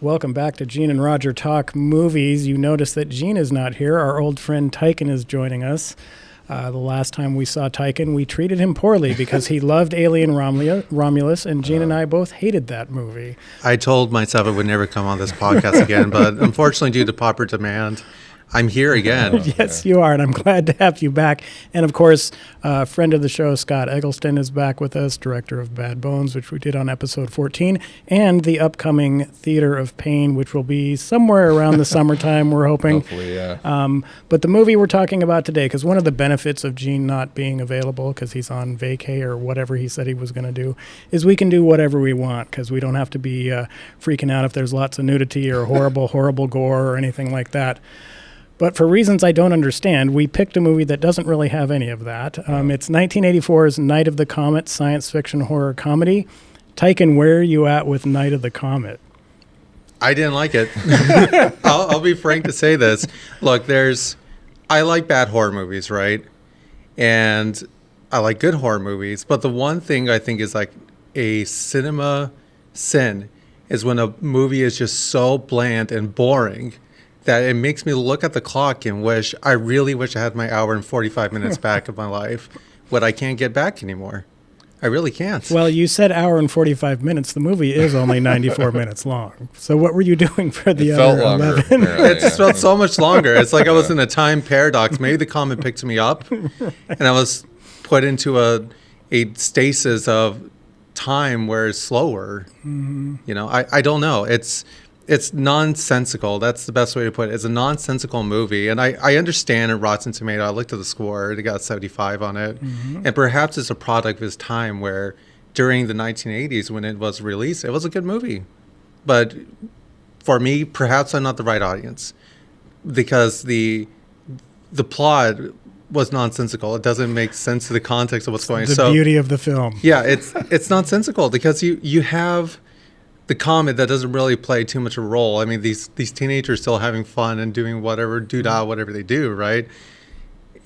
Welcome back to Gene and Roger Talk Movies. You notice that Gene is not here. Our old friend Tykan is joining us. The last time we saw Tykan, we treated him poorly because he loved Alien Romulus, and Gene and I both hated that movie. I told myself I would never come on this podcast again, but unfortunately, due to popular demand, I'm here again. Yes, you are, and I'm glad to have you back. And, of course, friend of the show, Scott Eggleston, is back with us, director of Bad Bones, which we did on episode 14, and the upcoming Theater of Pain, which will be somewhere around the summertime, we're hoping. Hopefully, yeah. But the movie we're talking about today, because one of the benefits of Gene not being available, because he's on vacay or whatever he said he was going to do, is we can do whatever we want, because we don't have to be freaking out if there's lots of nudity or horrible gore or anything like that. But for reasons I don't understand, we picked a movie that doesn't really have any of that. It's 1984's Night of the Comet science fiction horror comedy. Tykan, where are you at with Night of the Comet? I didn't like it. I'll be frank to say this. Look, I like bad horror movies, right? And I like good horror movies. But the one thing I think is like a cinema sin is when a movie is just so bland and boring that it makes me look at the clock and I really wish I had my hour and 45 minutes back of my life, but I can't get back anymore. I really can't. Well, you said hour and 45 minutes. The movie is only 94 minutes long. So what were you doing for the other 11? It just felt so much longer. It's like I was in a time paradox. Maybe the comet picked me up and I was put into a stasis of time where it's slower. Mm-hmm. You know, I don't know. It's nonsensical. That's the best way to put it. It's a nonsensical movie. And I understand in Rotten Tomato, I looked at the score, it got 75 on it. Mm-hmm. And perhaps it's a product of its time where during the 1980s when it was released, it was a good movie. But for me, perhaps I'm not the right audience because the plot was nonsensical. It doesn't make sense to the context of what's going on. The beauty of the film. Yeah, it's nonsensical because you have the comet that doesn't really play too much of a role. I mean, these teenagers still having fun and doing whatever they do, right?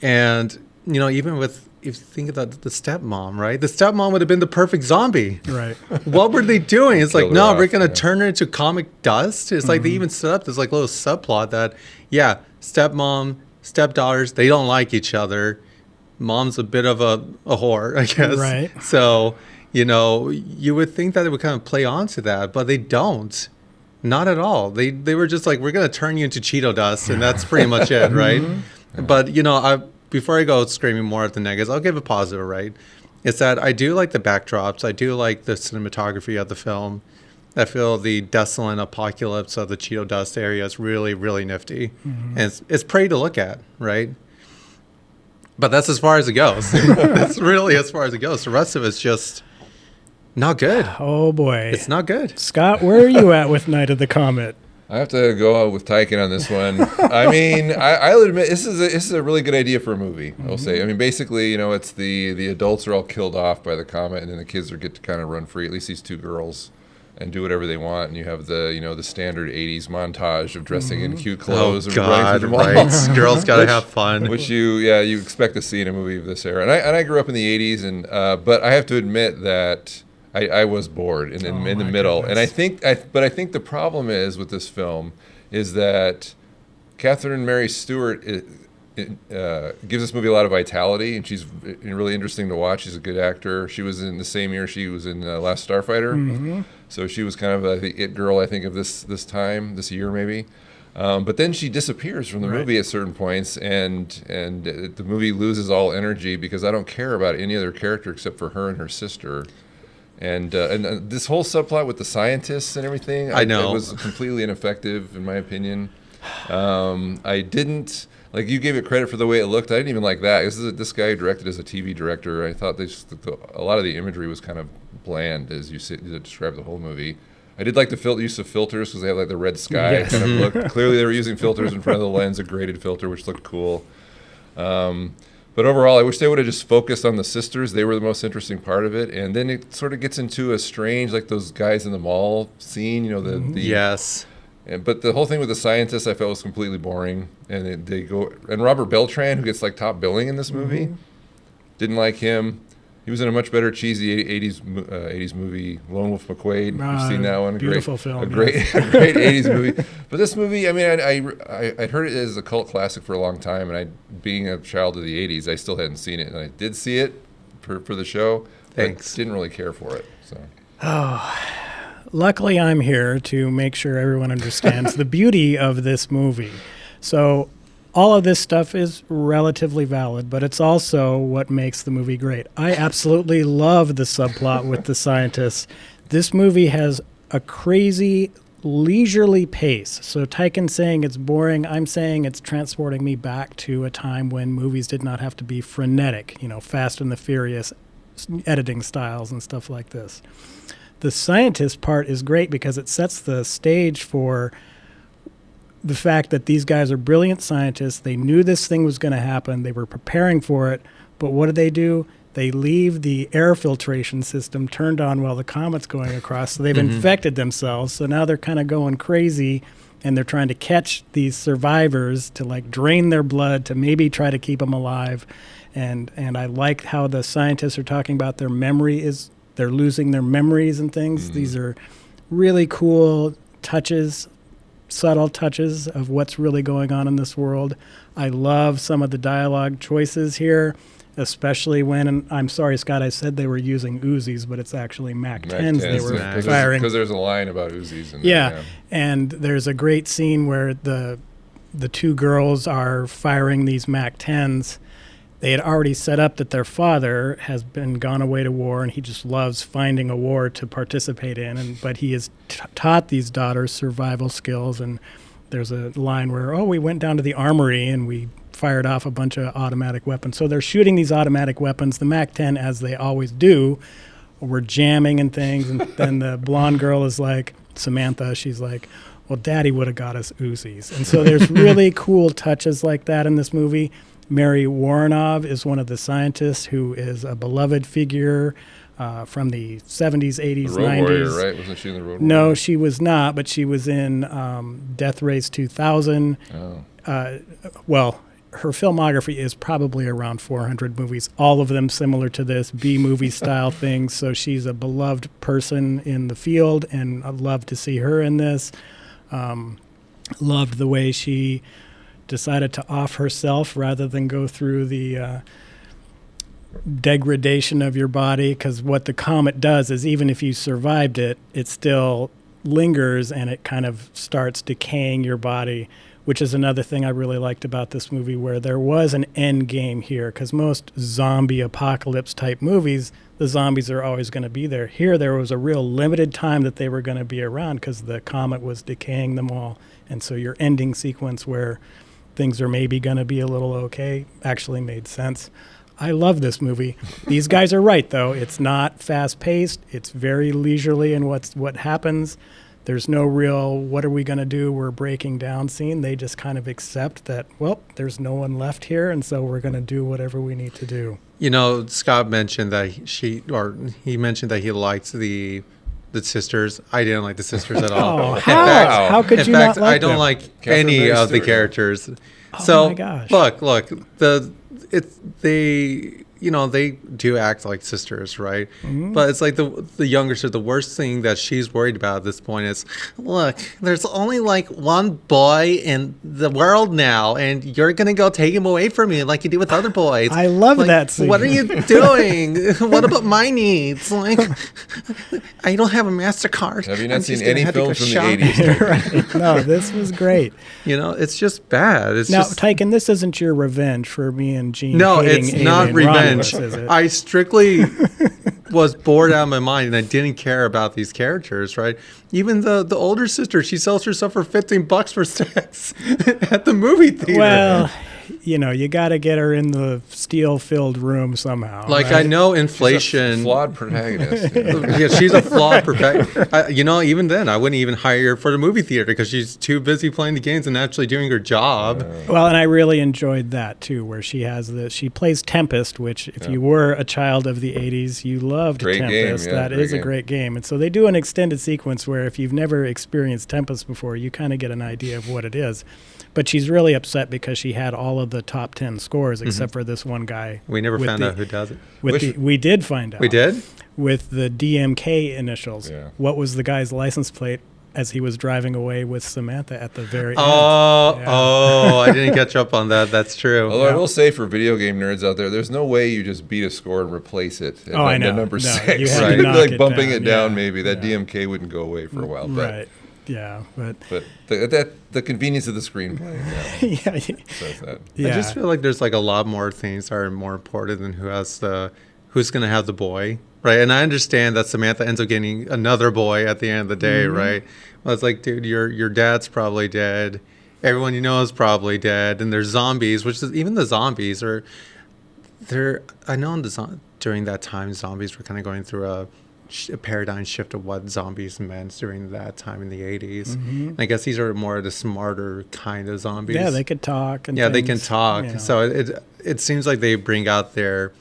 And, you know, even if you think about the stepmom, right? The stepmom would have been the perfect zombie. Right. What were they doing? It's like, no, we're going to turn her into comic dust. It's like they even set up this like little subplot that, yeah, stepmom, stepdaughters, they don't like each other. Mom's a bit of a whore, I guess. Right. So, you know, you would think that it would kind of play on to that, but they don't. Not at all. They were just like, we're going to turn you into Cheeto dust, and that's pretty much it, right? Mm-hmm. But, you know, before I go screaming more at the negatives, I'll give a positive, right? It's that I do like the backdrops. I do like the cinematography of the film. I feel the desolate apocalypse of the Cheeto dust area is really, really nifty. Mm-hmm. And it's pretty to look at, right? But that's as far as it goes. That's really as far as it goes. The rest of it's just not good. Oh, boy. It's not good. Scott, where are you at with Night of the Comet? I have to go out with Tykan on this one. I mean, I'll admit this is a really good idea for a movie. Mm-hmm. I'll say. I mean, basically, you know, it's the adults are all killed off by the comet, and then the kids get to kind of run free. At least these two girls, and do whatever they want. And you have the standard '80s montage of dressing in cute clothes and running through the malls. Right. Girls gotta have fun, which you expect to see in a movie of this era. And I grew up in the '80s, and but I have to admit that I was bored in the middle. Goodness. And I think the problem is with this film is that Catherine Mary Stewart gives this movie a lot of vitality, and she's really interesting to watch. She's a good actor. She was in the same year she was in Last Starfighter, mm-hmm. So she was kind of the it girl, I think, of this year maybe. But then she disappears from the movie at certain points, and the movie loses all energy because I don't care about any other character except for her and her sister. And this whole subplot with the scientists and everything, I know, it was completely ineffective in my opinion. I didn't like you gave it credit for the way it looked. I didn't even like that. This guy who directed as a TV director. I thought a lot of the imagery was kind of bland, as you described the whole movie. I did like the use of filters because they have like the red sky kind of look. Clearly, they were using filters in front of the lens, a graded filter, which looked cool. But overall, I wish they would have just focused on the sisters. They were the most interesting part of it. And then it sort of gets into a strange, like those guys in the mall scene, Yes. But the whole thing with the scientists I felt was completely boring. And they go, and Robert Beltran, who gets like top billing in this movie, didn't like him. He was in a much better cheesy 80s movie, Lone Wolf McQuade. You've seen that one? Beautiful film. A great 80s movie. But this movie, I mean, I'd heard it as a cult classic for a long time, and being a child of the 80s, I still hadn't seen it. And I did see it for the show. Thanks. But didn't really care for it. So. Luckily, I'm here to make sure everyone understands the beauty of this movie. So all of this stuff is relatively valid, but it's also what makes the movie great. I absolutely love the subplot with the scientists. This movie has a crazy, leisurely pace. So Tykan saying it's boring, I'm saying it's transporting me back to a time when movies did not have to be frenetic, Fast and the Furious editing styles and stuff like this. The scientist part is great because it sets the stage for the fact that these guys are brilliant scientists. They knew this thing was going to happen. They were preparing for it. But what do? They leave the air filtration system turned on while the comet's going across. So they've infected themselves. So now they're kind of going crazy, and they're trying to catch these survivors to drain their blood to maybe try to keep them alive. And I like how the scientists are talking about their memory they're losing their memories and things. These are really cool touches, subtle touches of what's really going on in this world. I love some of the dialogue choices here, especially when, and I'm sorry, Scott, I said they were using Uzis, but it's actually Mac-10s they were firing. Because there's a line about Uzis. And there's a great scene where the two girls are firing these Mac-10s. They had already set up that their father has been gone away to war, and he just loves finding a war to participate in. But he has taught these daughters survival skills. And there's a line where, we went down to the armory and we fired off a bunch of automatic weapons. So they're shooting these automatic weapons. The Mac-10, as they always do, were jamming and things. And then the blonde girl is like, Samantha, she's like, well, Daddy would have got us Uzis. And so there's really cool touches like that in this movie. Mary Woronov is one of the scientists who is a beloved figure from the 70s, 80s, the Road 90s. Warrior, right? Wasn't she in the Road Warrior? No, she was not, but she was in Death Race 2000. Well, her filmography is probably around 400 movies, all of them similar to this, B-movie style things. So she's a beloved person in the field, and I'd love to see her in this. Loved the way she decided to off herself rather than go through the degradation of your body, because what the comet does is even if you survived it, it still lingers and it kind of starts decaying your body, which is another thing I really liked about this movie, where there was an end game here, because most zombie apocalypse type movies, the zombies are always going to be there. Here, there was a real limited time that they were going to be around because the comet was decaying them all. And so your ending sequence where things are maybe going to be a little okay actually made sense. I love this movie. These guys are right, though. It's not fast-paced. It's very leisurely in what happens. There's no real, what are we going to do? We're breaking down scene. They just kind of accept that, well, there's no one left here, and so we're going to do whatever we need to do. Scott mentioned that he mentioned that he liked the sisters. I didn't like the sisters at all. Oh, how could you not like them? I don't like any of the characters. Oh my gosh. Look, they do act like sisters, right? Mm-hmm. But it's like the younger sister, the worst thing that she's worried about at this point is, look, there's only one boy in the world now, and you're going to go take him away from me like you do with other boys. I love that scene. What are you doing? What about my needs? I don't have a MasterCard. Have you not seen any films from the 80s? Right. No, this was great. It's just bad. Now, Tykan, this isn't your revenge for me and Gene. No, it's not revenge. I strictly was bored out of my mind, and I didn't care about these characters, right? Even the older sister, she sells herself for $15 for sex at the movie theater. Well, you got to get her in the steel-filled room somehow. Right? I know inflation. She's a flawed protagonist. Yeah, she's a flawed protagonist. Even then, I wouldn't even hire her for the movie theater because she's too busy playing the games and actually doing her job. Well, and I really enjoyed that too, where she plays Tempest, which if you were a child of the 80s, you loved great Tempest. Game, yeah, that is a great game. And so they do an extended sequence where if you've never experienced Tempest before, you kind of get an idea of what it is. But she's really upset because she had all of the top 10 scores, except for this one guy. We never with found the- out who does it. We did find out. We did? With the DMK initials. Yeah. What was the guy's license plate as he was driving away with Samantha at the very Oh, end? Yeah. oh, I didn't catch up on that. That's true. Although I will say, for video game nerds out there, there's no way you just beat a score and replace it. At I know. Number No, 6. you had to You'd be knock like it bumping down. it down. Yeah. Maybe that Yeah. DMK wouldn't go away for a while. But Right. Yeah. But the convenience of the screenplay yeah. says that. Yeah. I just feel like there's like a lot more things that are more important than who's going to have the boy, right? And I understand that Samantha ends up getting another boy at the end of the day, right? Well, it's like, dude, your dad's probably dead. Everyone you know is probably dead, and there's zombies, which is even the zombies are. I know during that time, zombies were kind of going through a paradigm shift of what zombies meant during that time in the 80s. I guess these are more the smarter kind of zombies. Yeah, they could talk. And they can things, talk. you know. So it seems like they bring out their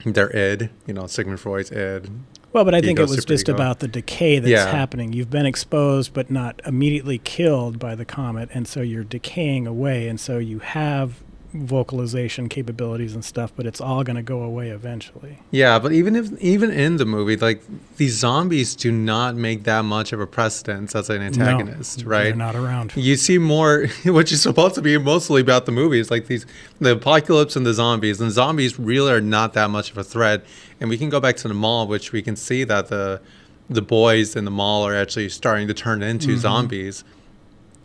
id, Sigmund Freud's id. Well, but I think Ego, it was super just ego. about the decay that's Yeah. happening. You've been exposed but not immediately killed by the comet, and so you're decaying away, and so you have vocalization capabilities and stuff, but it's all going to go away eventually. Yeah, but even in the movie, like, these zombies do not make that much of a precedence as an antagonist, No, right? They're not around. You see more, which is supposed to be mostly about the movies, like the apocalypse and the zombies really are not that much of a threat. And we can go back to the mall, which we can see that the boys in the mall are actually starting to turn into zombies.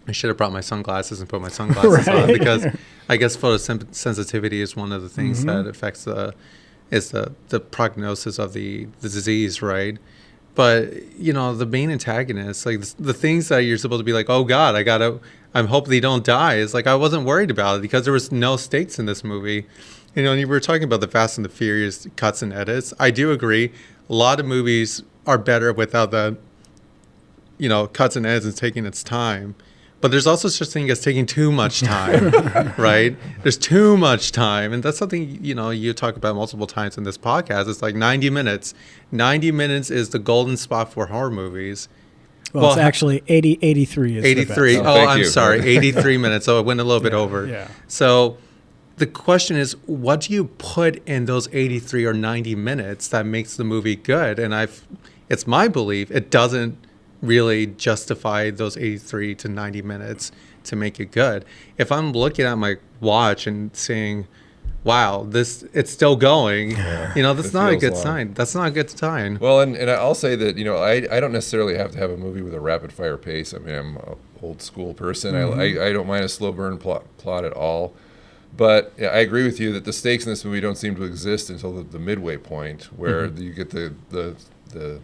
I should have brought my sunglasses and put my sunglasses on, because I guess photosensitivity is one of the things that affects the prognosis of the disease, right? But the main antagonist, like the things that you're supposed to be like, oh God, I hope they don't die. It's like, I wasn't worried about it because there was no stakes in this movie. And you were talking about the Fast and the Furious cuts and edits. I do agree. A lot of movies are better without the cuts and edits and taking its time. But there's also such thing as taking too much time, right? There's too much time. And that's something, you talk about multiple times in this podcast. It's like 90 minutes. 90 minutes is the golden spot for horror movies. Well, it's actually 83 is 83. the best. Oh, Oh, thank I'm you. sorry. 83 minutes. So it went a little bit over. Yeah. So the question is, what do you put in those 83 or 90 minutes that makes the movie good? And it's my belief it doesn't really justify those 83 to 90 minutes to make it good. If I'm looking at my watch and saying, wow, it's still going, that's not a good sign. That's not a good sign. Well, and I'll say that, I don't necessarily have to have a movie with a rapid fire pace. I mean, I'm an old school person. I don't mind a slow burn plot at all. But yeah, I agree with you that the stakes in this movie don't seem to exist until the midway point, where you get the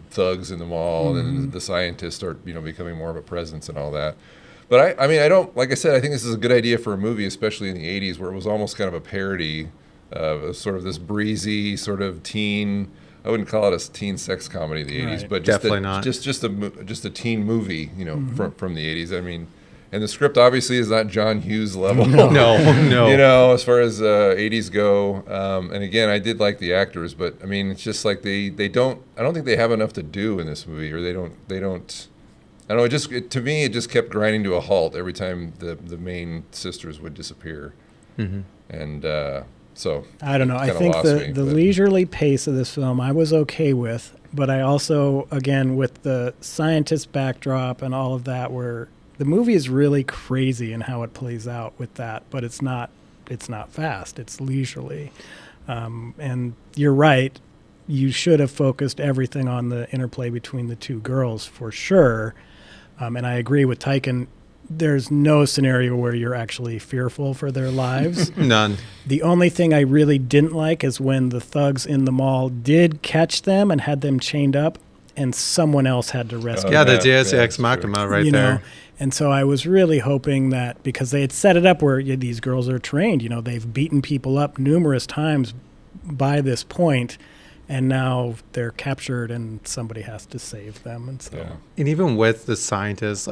thugs in the mall and then the scientists start, becoming more of a presence and all that. But I don't, like I said, I think this is a good idea for a movie, especially in the 80s, where it was almost kind of a parody of sort of this breezy sort of teen, I wouldn't call it a teen sex comedy in the 80s, Right. but just Definitely not. just a teen movie, from the 80s. I mean, and the script obviously is not John Hughes level. No. As far as 80s go. And again, I did like the actors, but I mean, it's just like I don't think they have enough to do in this movie, or they don't, I don't know, to me, it just kept grinding to a halt every time the main sisters would disappear. And so I don't know. I kinda think lost the me, but- leisurely pace of this film I was okay with, but I also, again, with the scientist backdrop and all of that, where the movie is really crazy in how it plays out with that, but it's not fast. It's leisurely. And you're right. You should have focused everything on the interplay between the two girls for sure. And I agree with Tykan. There's no scenario where you're actually fearful for their lives. None. The only thing I really didn't like is when the thugs in the mall did catch them and had them chained up, and someone else had to rescue Yeah, them. the Deus yeah, Ex that's Machina true. right you there. know? And so I was really hoping that, because they had set it up where these girls are trained, they've beaten people up numerous times by this point, and now they're captured and somebody has to save them. And so, Yeah. And even with the scientists,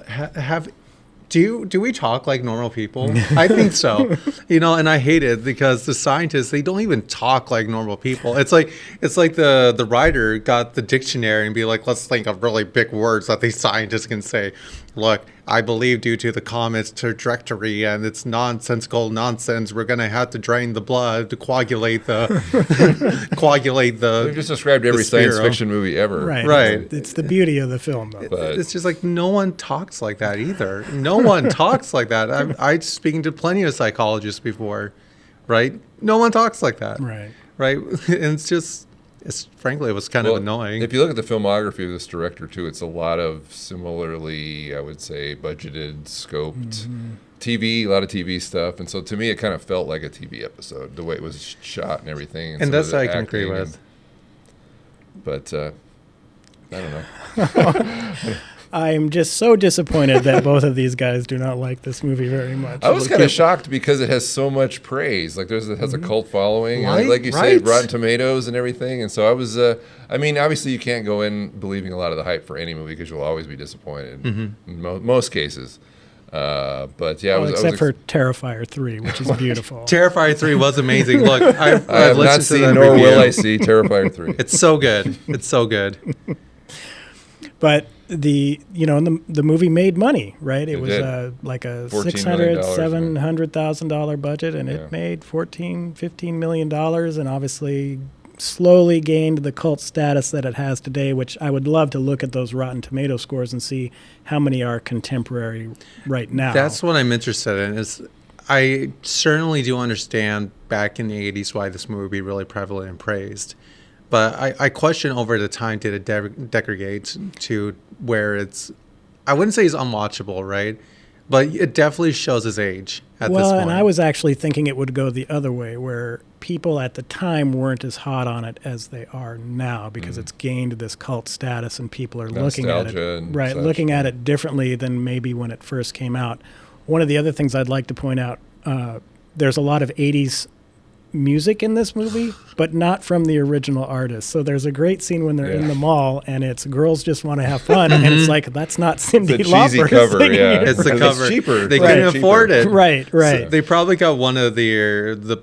do we talk like normal people? I think so. And I hate it because the scientists, they don't even talk like normal people. It's like the writer got the dictionary and be like, let's think of really big words that these scientists can say. look, I believe due to the comet's trajectory and its nonsensical nonsense, we're going to have to drain the blood to coagulate the We've just described every science fiction movie ever. Right. It's the beauty of the film, though. But it's just like no one talks like that either. No one talks like that. I'm speaking to plenty of psychologists before, right? No one talks like that. Right. And frankly, it was kind of annoying. If you look at the filmography of this director, too, it's a lot of similarly, I would say, budgeted, scoped TV, a lot of TV stuff. And so to me, it kind of felt like a TV episode, the way it was shot and everything. And that's what I can agree with. But I don't know. I'm just so disappointed that both of these guys do not like this movie very much. I was kind of shocked because it has so much praise. Like it has a cult following, like you say, Rotten Tomatoes and everything. And so I was, I mean, obviously you can't go in believing a lot of the hype for any movie because you'll always be disappointed in most cases. But yeah, except for Terrifier 3, which is beautiful. Terrifier 3 was amazing. Look, I've have not seen, nor will I see Terrifier 3. It's so good. It's so good. But the movie made money, right? It was like a $700,000 budget, and it made $14-15 million, and obviously slowly gained the cult status that it has today, which I would love to look at those Rotten Tomato scores and see how many are contemporary right now. That's what I'm interested in. I certainly do understand back in the 80s why this movie would be really prevalent and praised. But I question over the time, did it degrade to where I wouldn't say it's unwatchable, right? But it definitely shows his age at this point. Well, and I was actually thinking it would go the other way, where people at the time weren't as hot on it as they are now because it's gained this cult status and people are looking at it, looking at it differently than maybe when it first came out. One of the other things I'd like to point out, there's a lot of 80s music in this movie, but not from the original artist. So there's a great scene when they're in the mall and it's girls just want to have fun, and it's like, that's not Cyndi Lauper. Cheesy cover, It's the cover. It's cheaper. They couldn't afford it. Right. So they probably got one of the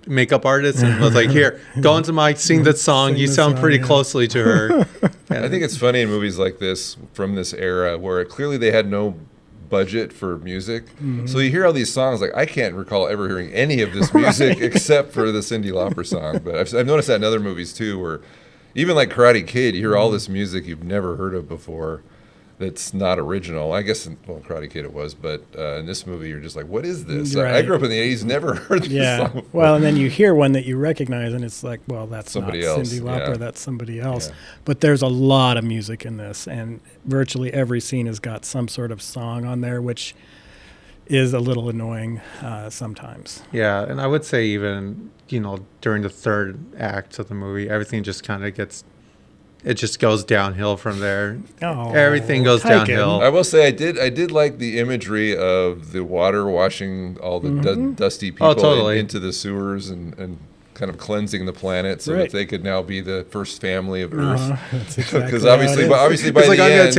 makeup artists and was like, here, go into my sing that song. You sound pretty closely to her. I think it's funny in movies like this from this era where clearly they had no budget for music. So you hear all these songs, like I can't recall ever hearing any of this music except for the Cyndi Lauper song. But I've noticed that in other movies too, where even like Karate Kid, you hear all this music you've never heard of before that's not original. I guess, Karate Kid it was, but in this movie you're just like, what is this? I grew up in the 80s, never heard this song before. Well, and then you hear one that you recognize and it's like, well, that's somebody not else. Cyndi Lauper, that's somebody else. But there's a lot of music in this, and virtually every scene has got some sort of song on there, which is a little annoying sometimes. Yeah, and I would say even, during the third act of the movie, everything just kind of it just goes downhill from there. Everything goes downhill. I will say I did like the imagery of the water washing all the dusty people into the sewers and kind of cleansing the planet so that they could now be the first family of Earth. Because obviously by it's the like, end,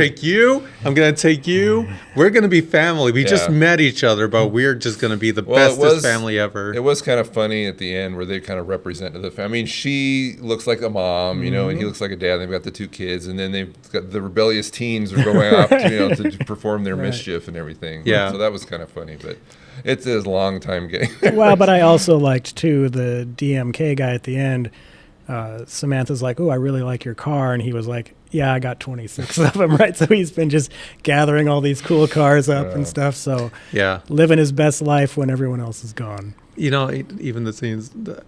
I'm going to take you. We're going to be family. We just met each other, but we're just going to be the bestest family ever. It was kind of funny at the end where they kind of represented the family. I mean, she looks like a mom, and he looks like a dad. They've got the two kids, and then they've got the rebellious teens are going off to perform their mischief and everything. Yeah. So that was kind of funny, but it's a long time getting there. Well, but I also liked, too, the DMK guy at the end. Samantha's like, oh, I really like your car. And he was like, yeah, I got 26 of them, right? So he's been just gathering all these cool cars up and stuff. So living his best life when everyone else is gone. Even the scenes, the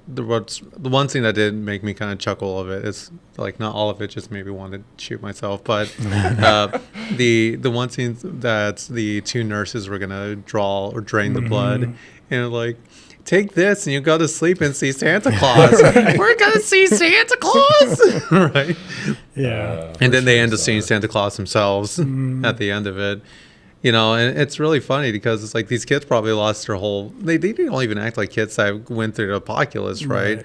one scene that did make me kind of chuckle of it is, like, not all of it, just maybe wanted to shoot myself, but the one scene that the two nurses were gonna draw or drain the blood, and like, take this and you go to sleep and see Santa Claus. We're gonna see Santa Claus, right? Yeah. And then they end up seeing Santa Claus themselves at the end of it. And it's really funny because it's like these kids probably lost their whole. They don't even act like kids that went through the apocalypse, right?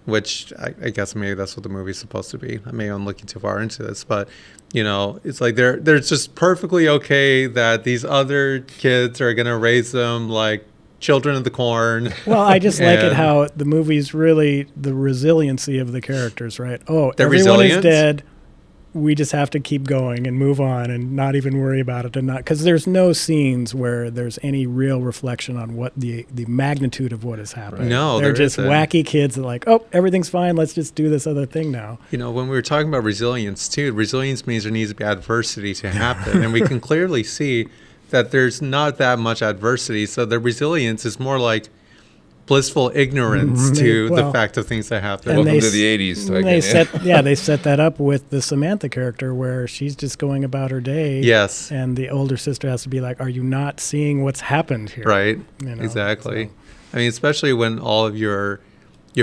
Which I guess maybe that's what the movie's supposed to be. Maybe I'm looking too far into this, but it's like they're just perfectly okay that these other kids are gonna raise them like children of the corn. Well, I just like it how the movie's really the resiliency of the characters, right? Oh, everyone is dead. we just have to keep going and move on and not even worry about it, and not because there's no scenes where there's any real reflection on what the magnitude of what has happened. Right. No, they're there just isn't. wacky kids that are like, oh, everything's fine, let's just do this other thing now. You know, when we were talking about resilience too, resilience means there needs to be adversity to happen. And we can clearly see that there's not that much adversity. So the resilience is more like blissful ignorance to well, the fact of things that happen. and Welcome they to s- the 80s. Tykan, they set that up with the Samantha character where she's just going about her day. Yes. And the older sister has to be like, are you not seeing what's happened here? Right. You know, Exactly. so- I mean, especially when all of your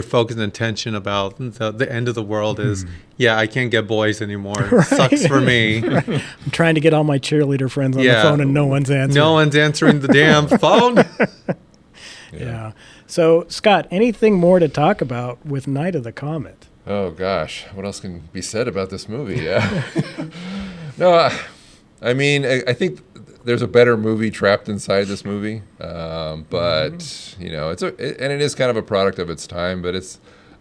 focus and attention about the end of the world is, yeah, I can't get boys anymore. Sucks for me. I'm trying to get all my cheerleader friends on Yeah. the phone and no one's answering. No one's answering the damn phone. Yeah. So, Scott, anything more to talk about with Night of the Comet? Oh gosh, what else can be said about this movie? Yeah. No, I mean, I think there's a better movie trapped inside this movie, but you know, and it is kind of a product of its time, but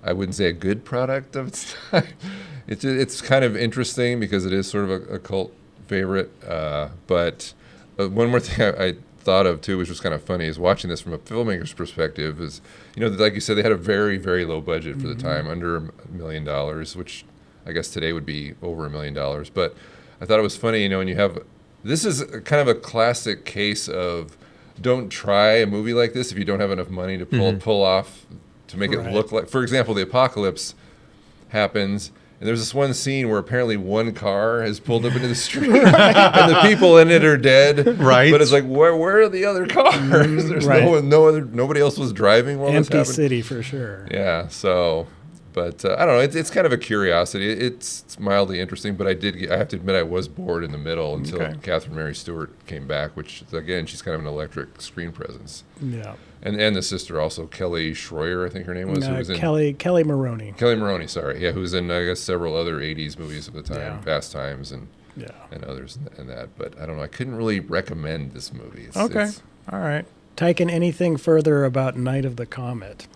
I wouldn't say a good product of its time. It's kind of interesting because it is sort of a cult favorite. But one more thing I thought of too, which was kind of funny, is watching this from a filmmaker's perspective. Is, you know, like you said, they had a very, very low budget for the time, under $1 million, which I guess today would be over $1 million. But I thought it was funny, you know, when you have, this is kind of a classic case of don't try a movie like this if you don't have enough money to pull off to make it look like. For example, the apocalypse happens. And there's this one scene where apparently one car has pulled up into the street and the people in it are dead. Right. But it's like, where are the other cars? There's nobody else was driving while this Empty happened. city for sure. Yeah. So, but I don't know. It's kind of a curiosity. It's mildly interesting, but I have to admit I was bored in the middle until Catherine Mary Stewart came back, which again, she's kind of an electric screen presence. Yeah. And the sister also, Kelly Schroyer, I think her name was, who was in Kelly Maroney. Kelly Maroney, sorry. Yeah, who's in, I guess, several other 80s movies of the time, Yeah. Fast Times and others and that. But I don't know. I couldn't really recommend this movie. All right. Tykan, anything further about Night of the Comet?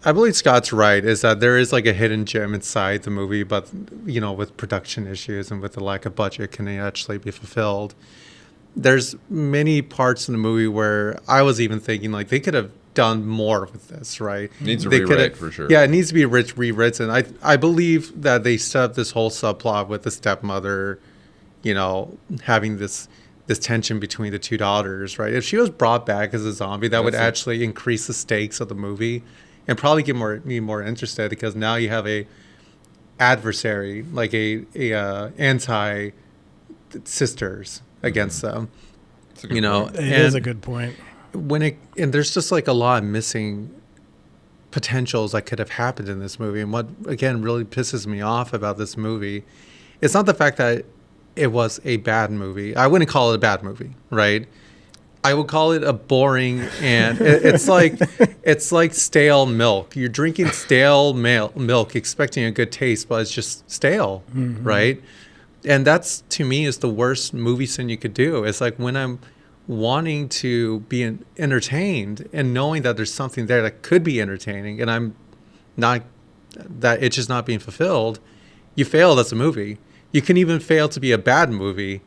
I believe Scott's right, is that there is like a hidden gem inside the movie, but, you know, with production issues and with the lack of budget, can it actually be fulfilled? There's many parts in the movie where I was even thinking, like, they could have done more with this, right? Needs a They rewrite could've- for sure. Yeah, it needs to be rewritten. I believe that they set up this whole subplot with the stepmother, you know, having this tension between the two daughters, right? If she was brought back as a zombie, that would actually increase the stakes of the movie and probably get me more interested, because now you have a adversary, like a anti sisters against them. It's a good You know, point. It is a good point. and there's just like a lot of missing potentials that could have happened in this movie. And what again really pisses me off about this movie, it's not the fact that it was a bad movie. I wouldn't call it a bad movie, right? I would call it a boring, and it's like stale milk. You're drinking stale milk expecting a good taste, but it's just stale, right? And that's, to me, is the worst movie sin you could do. It's like when I'm wanting to be entertained and knowing that there's something there that could be entertaining, and I'm not, that it's just not being fulfilled, you failed as a movie. You can even fail to be a bad movie.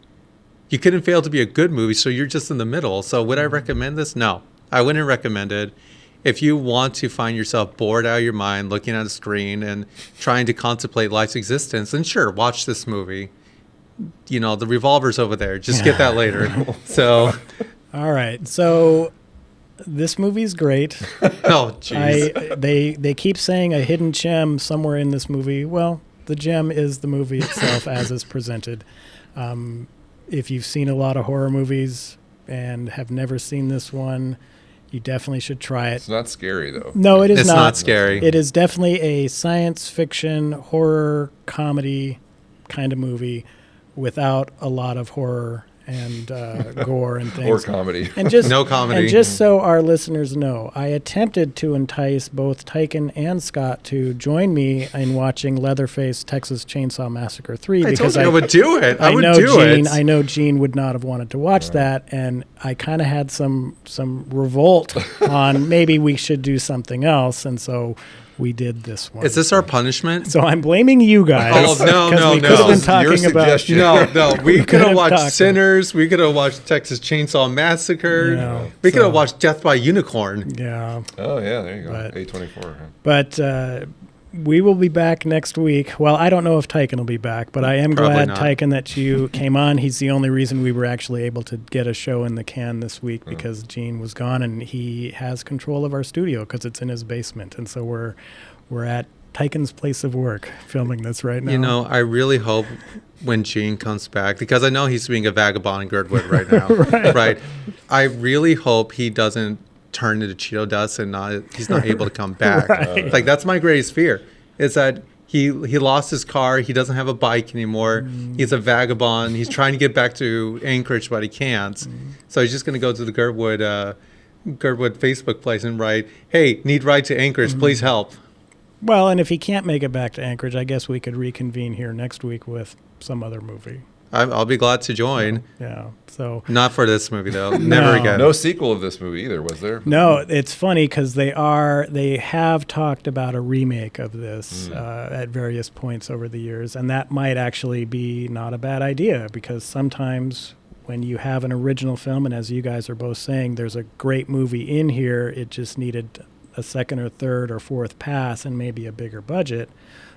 You couldn't fail to be a good movie, so you're just in the middle. So would I recommend this? No, I wouldn't recommend it. If you want to find yourself bored out of your mind looking at a screen and trying to contemplate life's existence, then sure, watch this movie. You know, the revolver's over there. Just get that later. So, All right. So this movie's great. oh, jeez. They keep saying a hidden gem somewhere in this movie. Well, the gem is the movie itself as is presented. If you've seen a lot of horror movies and have never seen this one, you definitely should try it. It's not scary, though. No, it is It's not scary. It is definitely a science fiction, horror, comedy kind of movie without a lot of horror and gore and things. Or comedy. And just No comedy. And just so our listeners know, I attempted to entice both Tykan and Scott to join me in watching Leatherface Texas Chainsaw Massacre 3 I told because you I would do it. I would know do Gene. it. I know Gene would not have wanted to watch that, and I kind of had some revolt on maybe we should do something else, and so we did this one. Is this our punishment? So I'm blaming you guys. Oh, no, 'cause no, we no. could have been This is your talking about. suggestion. No, we could could have have watched talked. Sinners. We could have watched Texas Chainsaw Massacre. Yeah, we could so- have watched Death by Unicorn. Yeah, Oh yeah, there you go. But- A24. Huh? but we will be back next week. Well, I don't know if Tykan will be back, but I am Probably glad, not. Tykan, that you came on. He's the only reason we were actually able to get a show in the can this week because Gene was gone, and he has control of our studio because it's in his basement, and so we're at Tykan's place of work filming this right now. You know, I really hope when Gene comes back, because I know he's being a vagabond in Girdwood right now, right? I really hope he doesn't turn into Cheeto dust and he's not able to come back. Right. Like, that's my greatest fear, is that he lost his car, he doesn't have a bike anymore, he's a vagabond, he's trying to get back to Anchorage, but he can't. So he's just going to go to the Girdwood Facebook place and write, hey, need ride to Anchorage, please help. Well, and if he can't make it back to Anchorage, I guess we could reconvene here next week with some other movie. I'll be glad to join. Yeah. So Not for this movie, though. Never again. No sequel of this movie either, was there? no, it's funny because they have talked about a remake of this at various points over the years, and that might actually be not a bad idea because sometimes when you have an original film, and as you guys are both saying, there's a great movie in here, it just needed a second or third or fourth pass and maybe a bigger budget.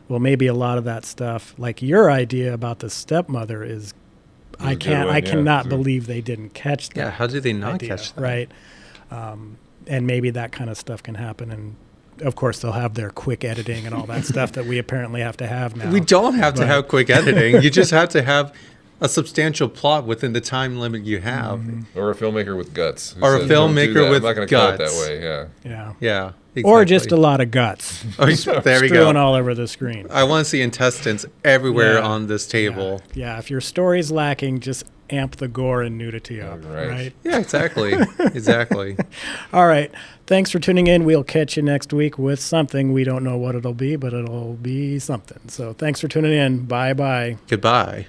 Well, maybe a lot of that stuff, like your idea about the stepmother, is a good one, I yeah, cannot sure. believe they didn't catch that. Yeah, how did they not idea, catch that? right? And maybe that kind of stuff can happen, and of course they'll have their quick editing and all that stuff that we apparently have to have now. We don't have to But- have quick editing. You just have to have a substantial plot within the time limit you have. Or a filmmaker with guts. who Or a says, "Don't do filmmaker that. with I'm not going to cut it guts." that way. Yeah. Yeah. Yeah. Exactly. Or just a lot of guts Oh, there we strewn go. all over the screen. I want to see intestines everywhere Yeah. on this table. Yeah, if your story's lacking, just amp the gore and nudity up, Right. right? Yeah, exactly. Exactly. All right. Thanks for tuning in. We'll catch you next week with something. We don't know what it'll be, but it'll be something. So thanks for tuning in. Bye-bye. Goodbye.